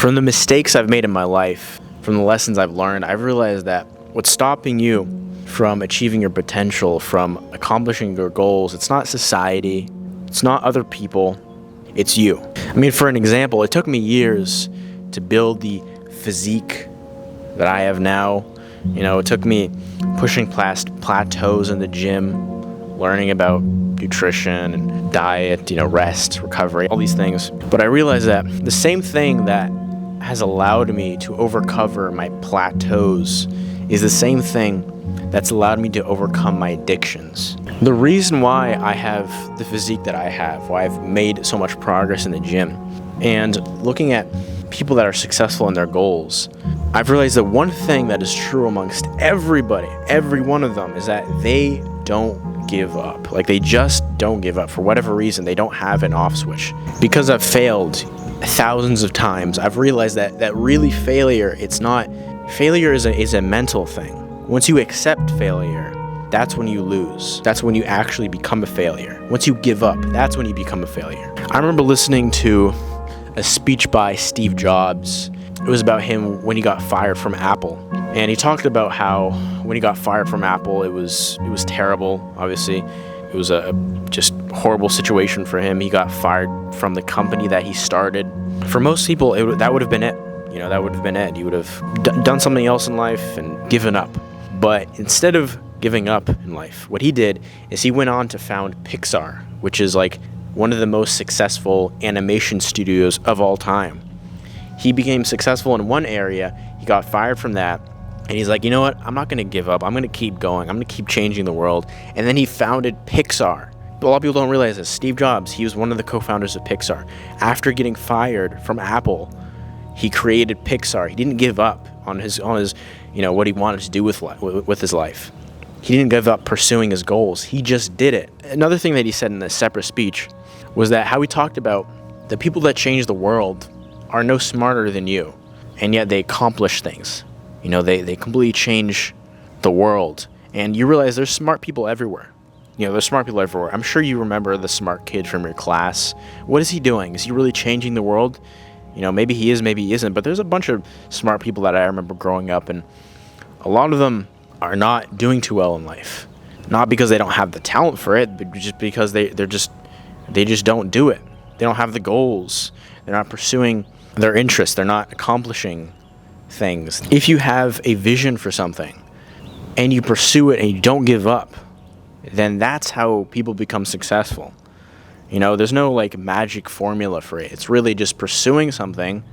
From the mistakes I've made in my life, from the lessons I've learned, I've realized that what's stopping you from achieving your potential, from accomplishing your goals, it's not society, it's not other people, it's you. I mean, for an example, it took me years to build the physique that I have now. You know, it took me pushing past plateaus in the gym, learning about nutrition and diet, rest, recovery, all these things. But I realized that the same thing that has allowed me to overcome my plateaus is the same thing that's allowed me to overcome my addictions. The reason why I have the physique that I have, why I've made so much progress in the gym, and looking at people that are successful in their goals, I've realized that one thing that is true amongst everybody, every one of them, is that they don't give up. Like, they just don't give up. For whatever reason, they don't have an off switch. Because I've failed thousands of times, I've realized that really failure is a mental thing. Once you accept failure, that's when you lose. That's when you actually become a failure. Once you give up, that's when you become a failure. I remember listening to a speech by Steve Jobs. It was about him when he got fired from Apple. And he talked about how when he got fired from Apple, it was terrible, obviously. It was a just horrible situation for him. He got fired from the company that he started. For most people, that would have been it. That would have been it. He would have done something else in life and given up. But instead of giving up in life, what he did is he went on to found Pixar, which is like one of the most successful animation studios of all time. He became successful in one area, he got fired from that, and he's like, you know what, I'm not going to give up, I'm going to keep going, I'm going to keep changing the world. And then he founded Pixar. But a lot of people don't realize this. Steve Jobs, he was one of the co-founders of Pixar. After getting fired from Apple, he created Pixar. He didn't give up on his what he wanted to do with his life. He didn't give up pursuing his goals. He just did it. Another thing that he said in a separate speech was that how he talked about the people that change the world are no smarter than you, and yet they accomplish things. They completely change the world. And you realize there's smart people everywhere. There's smart people everywhere. I'm sure you remember the smart kid from your class. What is he doing? Is he really changing the world? Maybe he is, maybe he isn't, but there's a bunch of smart people that I remember growing up, and a lot of them are not doing too well in life. Not because they don't have the talent for it, but just because they just don't do it. They don't have the goals. They're not pursuing their interests. They're not accomplishing things. If you have a vision for something and you pursue it and you don't give up, then that's how people become successful. There's no magic formula for it. It's really just pursuing something.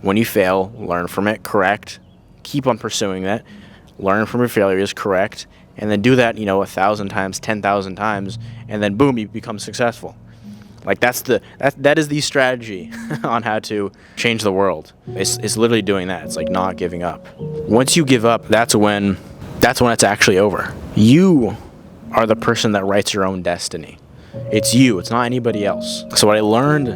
When you fail, learn from it, correct, keep on pursuing that, learn from your failures, correct, and then do that, 1,000 times, 10,000 times, and then boom, you become successful. That is the strategy on how to change the world. It's literally doing that. It's not giving up. Once you give up, that's when it's actually over. You are the person that writes your own destiny. It's you. It's not anybody else. So what I learned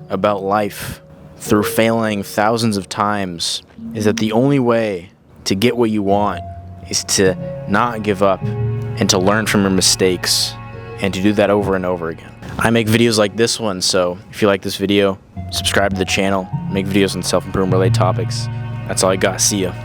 about life through failing thousands of times is that the only way to get what you want is to not give up and to learn from your mistakes and to do that over and over again. I make videos like this one, so if you like this video, subscribe to the channel, make videos on self-improvement related topics. That's all I got. See ya.